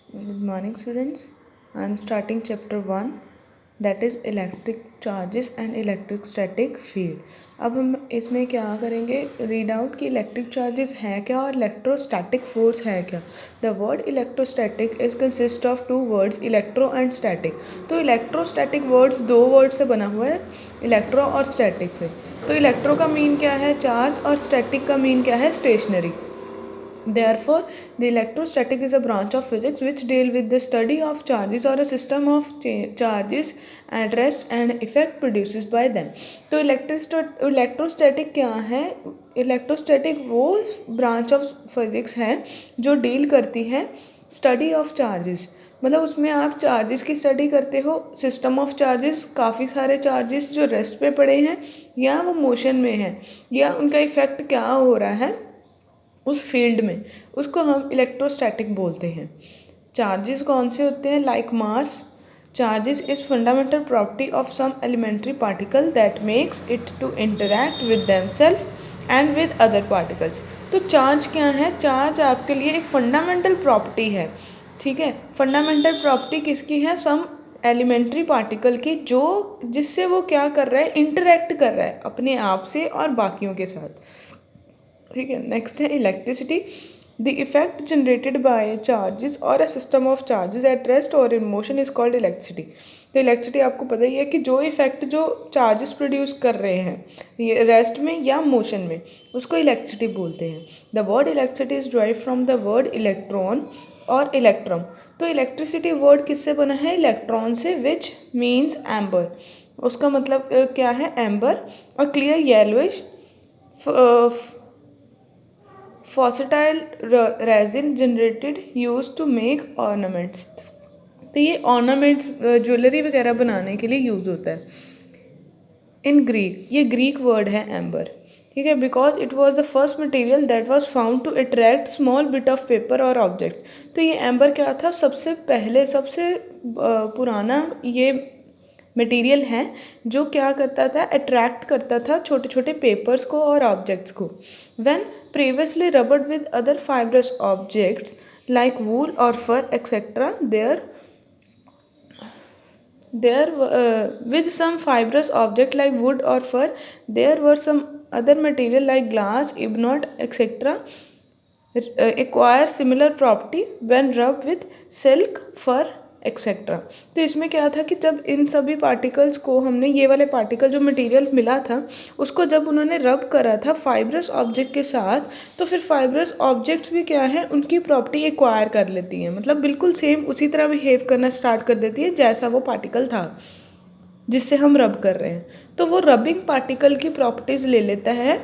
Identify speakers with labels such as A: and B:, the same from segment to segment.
A: Good morning, students. I am starting chapter 1, that is electric charges and electrostatic field. अब हम इसमें क्या करेंगे, रीड आउट कि इलेक्ट्रिक चार्जेस है क्या और इलेक्ट्रोस्टैटिक फोर्स है क्या. The word electrostatic is consist of two words, electro and static. तो इलेक्ट्रोस्टैटिक वर्ड्स दो वर्ड से बना हुआ है, इलेक्ट्रो और स्टैटिक से. तो इलेक्ट्रो का मीन क्या है, चार्ज, और स्टैटिक का मीन क्या है, stationery. Therefore, the electrostatic is a branch of physics which deal with the study of charges or a system of charges at rest and effect produced by them. तो electrostatic क्या है, electrostatic वो branch of physics है जो deal करती है study of charges. मतलब उसमें आप चार्जेस की स्टडी करते हो, सिस्टम ऑफ चार्जेस, काफ़ी सारे चार्जेस जो रेस्ट पे पड़े हैं या वो मोशन में हैं या उनका इफ़ेक्ट क्या हो रहा है उस फील्ड में, उसको हम इलेक्ट्रोस्टैटिक बोलते हैं. चार्जेस कौन से होते हैं, like mass. Charges is fundamental property of some elementary particle that makes it to interact with themselves and with other particles. तो चार्ज क्या है, चार्ज आपके लिए एक फंडामेंटल प्रॉपर्टी है. ठीक है, फंडामेंटल प्रॉपर्टी किसकी है, सम एलिमेंट्री पार्टिकल की, जो जिससे वो क्या कर रहा है, इंटरैक्ट कर रहा है अपने आप से और बाकियों के साथ. ठीक है, नेक्स्ट है electricity. The effect generated by charges or a system of charges at rest or in motion is called electricity. तो इलेक्ट्रिसिटी आपको पता ही है कि जो इफेक्ट जो चार्जेस प्रोड्यूस कर रहे हैं ये रेस्ट में या मोशन में, उसको इलेक्ट्रिसिटी बोलते हैं. The word electricity is drive from the word electron और इलेक्ट्रम. तो इलेक्ट्रिसिटी वर्ड किससे बना है, इलेक्ट्रॉन से, विच मीन्स एम्बर. उसका मतलब क्या है, एम्बर. और clear yellowish fossil resin generated used to make ornaments. तो ये ऑर्नामेंट्स ज्वेलरी वगैरह बनाने के लिए यूज़ होता है. इन ग्रीक, ये ग्रीक वर्ड है एम्बर. ठीक है, because it was the first material that was found to attract small bit of paper और ऑब्जेक्ट. तो ये एम्बर क्या था, सबसे पहले सबसे पुराना ये मटेरियल है जो क्या करता था, अट्रैक्ट करता था छोटे छोटे पेपर्स को और ऑब्जेक्ट्स को. When previously rubbed with other fibrous objects like wool और fur etcetera, there with some fibrous object like wood or fur, there were some other material like glass, ebonite, etc. acquire similar property when rubbed with silk, fur, etcetera. तो इसमें क्या था कि जब इन सभी particles को हमने, ये वाले पार्टिकल जो मटेरियल मिला था उसको जब उन्होंने रब करा था फाइब्रस ऑब्जेक्ट के साथ, तो फिर फाइब्रस ऑब्जेक्ट्स भी क्या है, उनकी प्रॉपर्टी एक्वायर कर लेती हैं. मतलब बिल्कुल सेम उसी तरह बिहेव करना स्टार्ट कर देती है जैसा वो पार्टिकल था जिससे हम रब कर रहे हैं. तो वो रबिंग पार्टिकल की प्रॉपर्टीज़ ले लेता है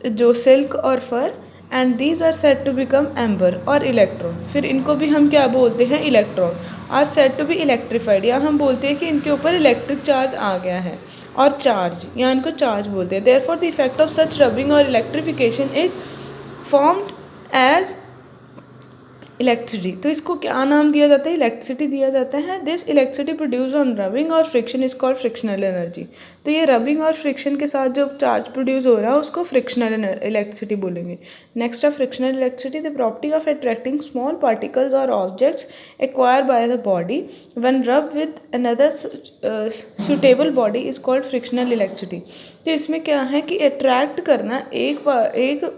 A: जो सिल्क और fur, and these are set to become amber और इलेक्ट्रॉन. फिर इनको भी हम क्या बोलते हैं, electron. Are set to be electrified, या हम बोलते हैं कि इनके ऊपर इलेक्ट्रिक चार्ज आ गया है, और चार्ज या इनको चार्ज बोलते हैं. Therefore the effect of such rubbing or electrification is formed as electricity. तो इसको क्या नाम दिया जाता है, इलेक्ट्रिसिटी दिया जाता है. This electricity produce on rubbing or friction is called frictional energy. तो ये रबिंग और फ्रिक्शन के साथ जो चार्ज प्रोड्यूस हो रहा है उसको फ्रिक्शनल इलेक्ट्रिसिटी बोलेंगे. नेक्स्ट है frictional electricity. The property of attracting small particles or objects acquire by the body when rub with another suitable body is called frictional electricity. तो इसमें क्या है कि अट्रैक्ट करना, एक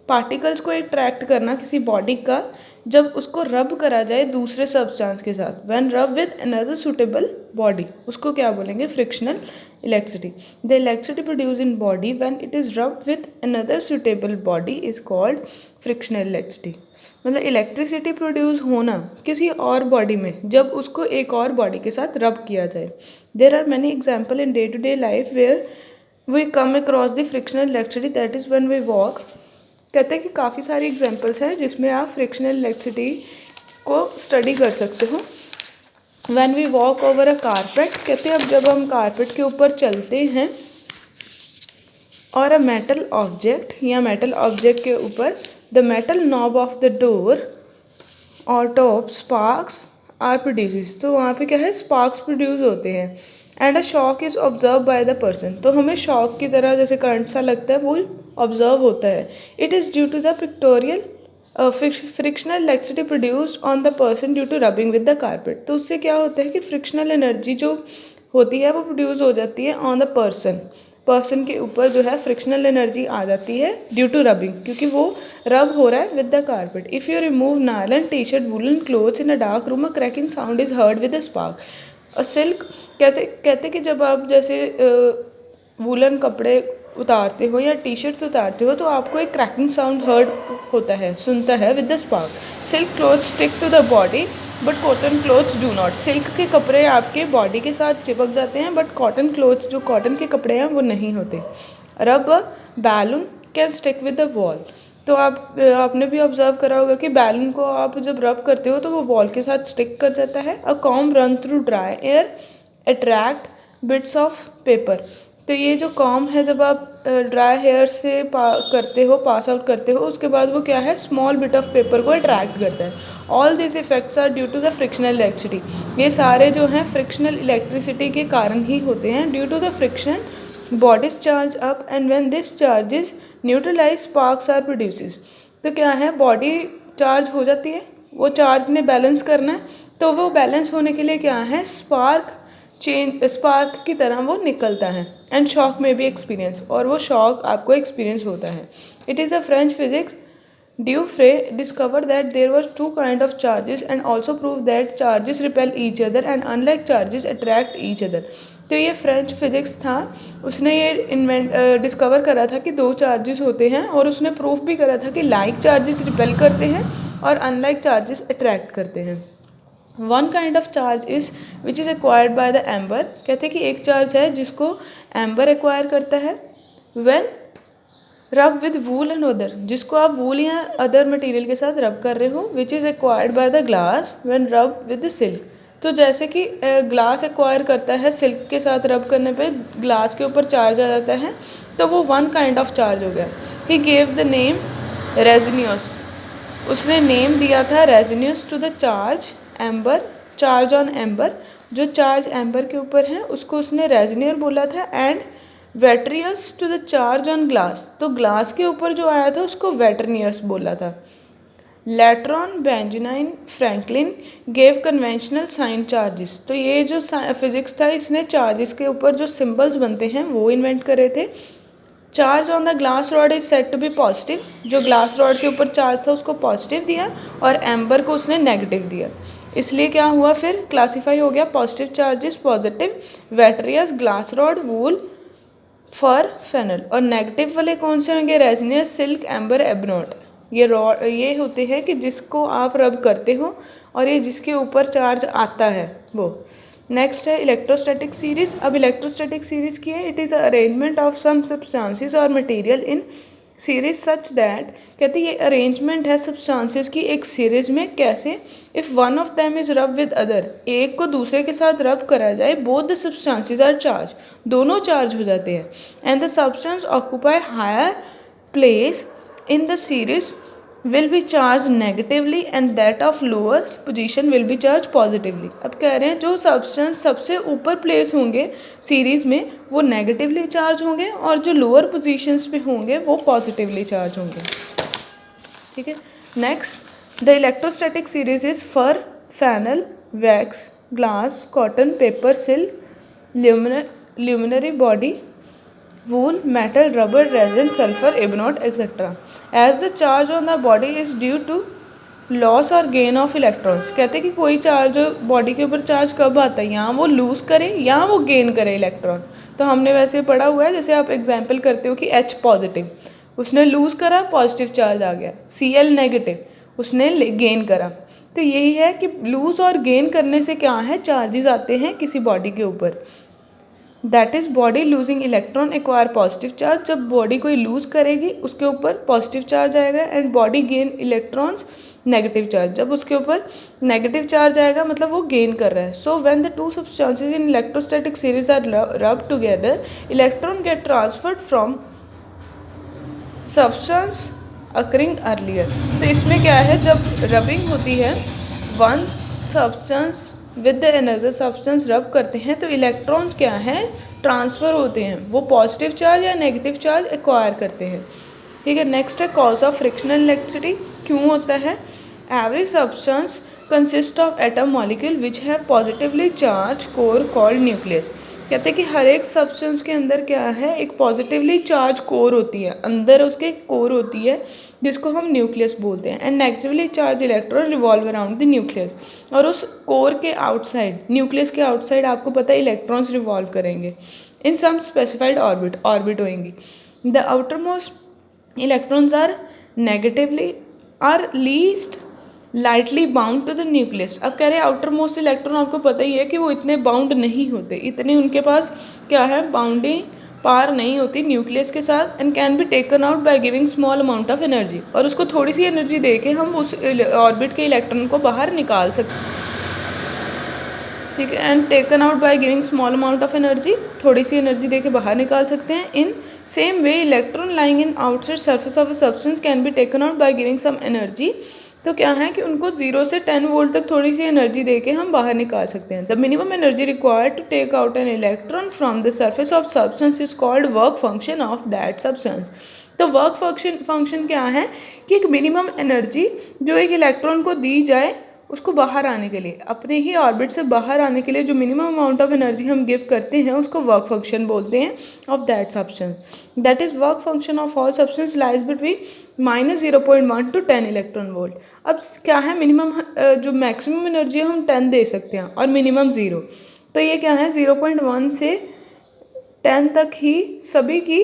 A: पार्टिकल्स को अट्रैक्ट करना किसी बॉडी का, जब उसको रब करा जाए दूसरे सब्सटेंस के साथ, when rub with another suitable body, उसको क्या बोलेंगे, frictional electricity. The electricity produce in body when it is rub with another suitable body is called frictional electricity. मतलब इलेक्ट्रिसिटी प्रोड्यूस होना किसी और बॉडी में जब उसको एक और बॉडी के साथ रब किया जाए. There are many example in day to day life where we come across the frictional electricity, that is when we walk. कहते हैं कि काफ़ी सारी एग्जांपल्स हैं जिसमें आप फ्रिक्शनल इलेक्ट्रिसिटी को स्टडी कर सकते हो. When we walk over a carpet, कहते हैं अब जब हम कारपेट के ऊपर चलते हैं और अ मेटल ऑब्जेक्ट, या मेटल ऑब्जेक्ट के ऊपर the metal knob of the door और टॉप स्पार्क्स आर प्रोड्यूसेस. तो वहाँ पे क्या है, स्पार्क्स प्रोड्यूस होते हैं. And a shock is observe by the person. तो हमें शॉक की तरह जैसे करंट सा लगता है वो ऑब्जर्व होता है. It is due to the pictorial frictional electricity produced on the person due to rubbing with the carpet. तो उससे क्या होता है कि फ्रिक्शनल एनर्जी जो होती है वो प्रोड्यूस हो जाती है ऑन द पर्सन के ऊपर जो है फ्रिक्शनल एनर्जी आ जाती है ड्यू टू रबिंग, क्योंकि वो रब हो रहा है with the carpet. If you remove nylon T shirt woollen clothes in a dark room a cracking sound is heard with a spark. Silk कैसे कहते कि जब आप जैसे वुलन कपड़े उतारते हो या टी शर्ट्स उतारते हो तो आपको एक क्रैकिंग साउंड हर्ड होता है, सुनता है with the spark. Silk cloth stick to the body but cotton clothes do not. Silk के कपड़े आपके बॉडी के साथ चिपक जाते हैं बट कॉटन क्लोथ्स जो कॉटन के कपड़े हैं वो नहीं होते। Rub balloon can stick with the wall. तो आपने भी ऑब्जर्व करा होगा कि बैलून को आप जब रब करते हो तो वो वॉल के साथ स्टिक कर जाता है। अ comb run through dry air attract bits of paper. तो ये जो कॉम है जब आप ड्राई हेयर से करते हो, पास आउट करते हो, उसके बाद वो क्या है, स्मॉल बिट ऑफ पेपर को अट्रैक्ट करता है। All this effects are due to the frictional electricity. ये सारे जो हैं फ्रिक्शनल इलेक्ट्रिसिटी के कारण ही होते हैं। Due to the friction bodies charge up and when this charge is neutralize sparks are produces. तो क्या है, बॉडी चार्ज हो जाती है, वो चार्ज ने बैलेंस करना है, तो वो बैलेंस होने के लिए क्या है, स्पार्क की तरह वो निकलता है। एंड शॉक में भी एक्सपीरियंस, और वो शॉक आपको एक्सपीरियंस होता है। It is a French physics Dufay discovered that there were two kind of charges and also proved that charges repel each other and unlike charges attract each other। तो ये French physics था, उसने ये discover करा था कि दो charges होते हैं और उसने प्रूफ भी करा था कि लाइक चार्जेस रिपेल करते हैं और अनलाइक चार्जेस अट्रैक्ट करते हैं। One kind of charge is which is acquired by the amber. कहते हैं कि एक चार्ज है जिसको एम्बर एक्वायर करता है। When rub with wool and other, जिसको आप वूल या अदर मटेरियल के साथ रब कर रहे हो। Which is acquired by the glass when rub with the silk. तो जैसे कि ग्लास एक्वायर करता है सिल्क के साथ रब करने पे ग्लास के ऊपर चार्ज आ जाता है, तो वो वन काइंड ऑफ चार्ज हो गया। He gave the name resinous. उसने नेम दिया था resinous to the charge amber, charge on amber. जो चार्ज एम्बर के ऊपर है उसको उसने रेजिनियर बोला था। And vitreous to the charge on glass, तो ग्लास के ऊपर जो आया था उसको वेटरनियस बोला था। Later on Benjamin Franklin gave conventional sign charges. तो ये जो फिजिक्स था इसने चार्जेस के ऊपर जो सिंबल्स बनते हैं वो इन्वेंट करे थे। Charge on the glass rod is set to be positive. जो ग्लास रॉड के ऊपर चार्ज था उसको पॉजिटिव दिया और एम्बर को उसने नेगेटिव दिया। इसलिए क्या हुआ, फिर क्लासीफाई हो गया positive charges positive, vitreous, glass rod, wool, fur, flannel. और नेगेटिव वाले कौन से होंगे, रेजिनियस, सिल्क, एम्बर, एबनॉट। ये होते हैं कि जिसको आप रब करते हो और ये जिसके ऊपर चार्ज आता है वो। नेक्स्ट है इलेक्ट्रोस्टैटिक सीरीज। अब इलेक्ट्रोस्टैटिक सीरीज की है, it is arrangement of some substances or material in series such that. कहते ये अरेंजमेंट है सब्सटेंसेस की एक सीरीज में। कैसे, if one of them is rub with other, एक को दूसरे के साथ रब करा जाए, both the substances are charge, दोनों चार्ज हो जाते हैं। And the substance occupy higher place in the series will be charged negatively and that of lower position will be charged positively। अब कह रहे हैं जो सब्सटेंस सबसे ऊपर प्लेस होंगे सीरीज़ में वो नेगेटिवली चार्ज होंगे और जो लोअर पोजीशंस पे होंगे वो पॉजिटिवली चार्ज होंगे। ठीक है, next the electrostatic series is fur, flannel, wax, glass, cotton, paper, silk, luminary body, wool, metal, rubber, resin, sulfur, ebonite, etc. As the charge on the body is due to loss और gain of electrons. कहते हैं कि कोई charge body के ऊपर charge कब आता है, यहाँ वो लूज़ करे या वो गेन करे इलेक्ट्रॉन। तो हमने वैसे पढ़ा हुआ है, जैसे आप एग्जांपल करते हो कि H पॉजिटिव उसने लूज़ करा, पॉजिटिव चार्ज आ गया। Cl नेगेटिव उसने गेन करा। तो यही है कि लूज़ और गेन करने से क्या है, चार्जेस आते हैं किसी बॉडी के ऊपर। That is body losing electron acquire positive charge. जब बॉडी कोई लूज़ करेगी उसके ऊपर पॉजिटिव चार्ज आएगा। And body gain electrons negative charge, जब उसके ऊपर नेगेटिव चार्ज आएगा मतलब वो गेन कर रहा है। So when the two substances in electrostatic series are rub together, electron get transferred from substance occurring earlier. तो इसमें क्या है, जब रबिंग होती है one substance with the another substance rub करते हैं तो इलेक्ट्रॉन क्या है, ट्रांसफ़र होते हैं, वो पॉजिटिव चार्ज या नेगेटिव चार्ज एक्वायर करते हैं। ठीक है, नेक्स्ट है कॉज ऑफ फ्रिक्शनल इलेक्ट्रिसिटी। क्यों होता है? Every substance consist of atom molecule which have positively charge core called nucleus. कहते हैं कि हर एक सब्सटेंस के अंदर क्या है, एक पॉजिटिवली चार्ज कोर होती है, अंदर उसके कोर होती है जिसको हम न्यूक्लियस बोलते हैं। And negatively charge electron revolve around the nucleus, और उस कोर के आउटसाइड, न्यूक्लियस के आउटसाइड आपको पता है इलेक्ट्रॉन्स रिवॉल्व करेंगे इन सम स्पेसिफाइड ऑर्बिट होएंगी। The outermost electrons are negatively are least lightly bound to the nucleus. अब कह रहे हैं आउटर मोस्ट इलेक्ट्रॉन, आपको पता ही है कि वो इतने बाउंड नहीं होते, इतने उनके पास क्या है, बाउंडिंग पार नहीं होती न्यूक्लियस के साथ। And can be taken out by giving small amount of energy, और उसको थोड़ी सी एनर्जी दे के हम उस ऑर्बिट के इलेक्ट्रॉन को बाहर निकाल सकते हैं। ठीक है, and taken out by giving small amount of energy, थोड़ी सी एनर्जी दे के बाहर निकाल सकते हैं। In same way electron lying in outside surface of a substance can be taken out by giving some energy. तो क्या है कि उनको 0 से 10 वोल्ट तक थोड़ी सी एनर्जी दे के हम बाहर निकाल सकते हैं। The minimum energy required to take out an electron from the surface of substance is called work function of that substance. तो वर्क फंक्शन क्या है कि एक मिनिमम एनर्जी जो एक इलेक्ट्रॉन को दी जाए उसको बाहर आने के लिए, अपने ही ऑर्बिट से बाहर आने के लिए जो मिनिमम अमाउंट ऑफ एनर्जी हम गिव करते हैं उसको वर्क फंक्शन बोलते हैं of that substance. That is work function of all substance lies between -0.1 to 10 electron volt. अब क्या है, मिनिमम जो मैक्सिमम एनर्जी है हम 10 दे सकते हैं और मिनिमम 0। तो ये क्या है, 0.1 से 10 तक ही सभी की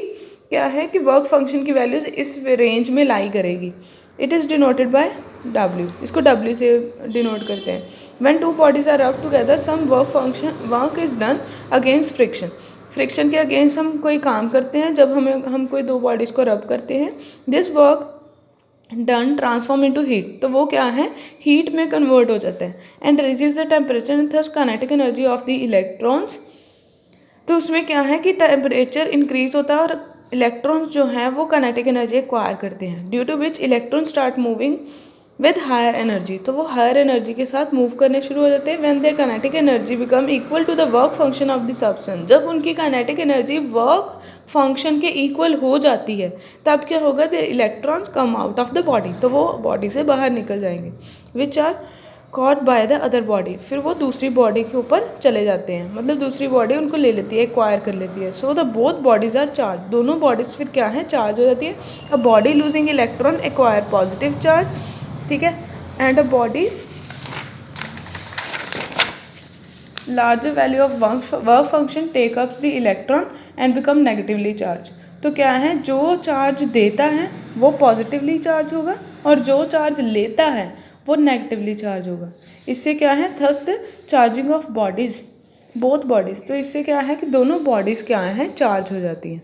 A: क्या है कि वर्क फंक्शन की वैल्यूज इस रेंज में लाई करेगी। It is denoted by W, इसको W से डिनोट करते हैं। When two bodies are rub together some work is done against friction. Friction के अगेंस्ट हम कोई काम करते हैं जब हम कोई दो बॉडीज़ को रब करते हैं। This work done transform into heat, तो वो क्या है, हीट में कन्वर्ट हो जाता है। And reduce the temperature and thus kinetic energy of the electrons. तो उसमें क्या है कि टेम्परेचर इंक्रीज होता है और इलेक्ट्रॉन्स जो हैं वो काइनेटिक एनर्जी एक्वायर करते हैं, due to which electron start moving with higher energy. तो वो हायर एनर्जी के साथ मूव करने शुरू हो जाते हैं। When their kinetic energy become equal to the work function of the substance, जब उनकी काइनेटिक एनर्जी वर्क फंक्शन के इक्वल हो जाती है तब क्या होगा, the electrons come out of the body, तो वो बॉडी से बाहर निकल जाएंगे। Which are caught by the other body, फिर वो दूसरी बॉडी के ऊपर चले जाते हैं, मतलब दूसरी बॉडी उनको ले लेती है, एक्वायर कर लेती है। So the both bodies are charge, दोनों बॉडीज फिर क्या है, चार्ज हो जाती है। A body losing electron acquire positive charge, ठीक है, and a body larger value of work function take ups the electron and become negatively charge. तो क्या है, जो चार्ज देता है वो पॉजिटिवली चार्ज होगा और जो चार्ज लेता है वो नेगेटिवली चार्ज होगा। इससे क्या है, thus the charging of bodies, both bodies, तो इससे क्या है कि दोनों बॉडीज़ क्या हैं, चार्ज हो जाती हैं।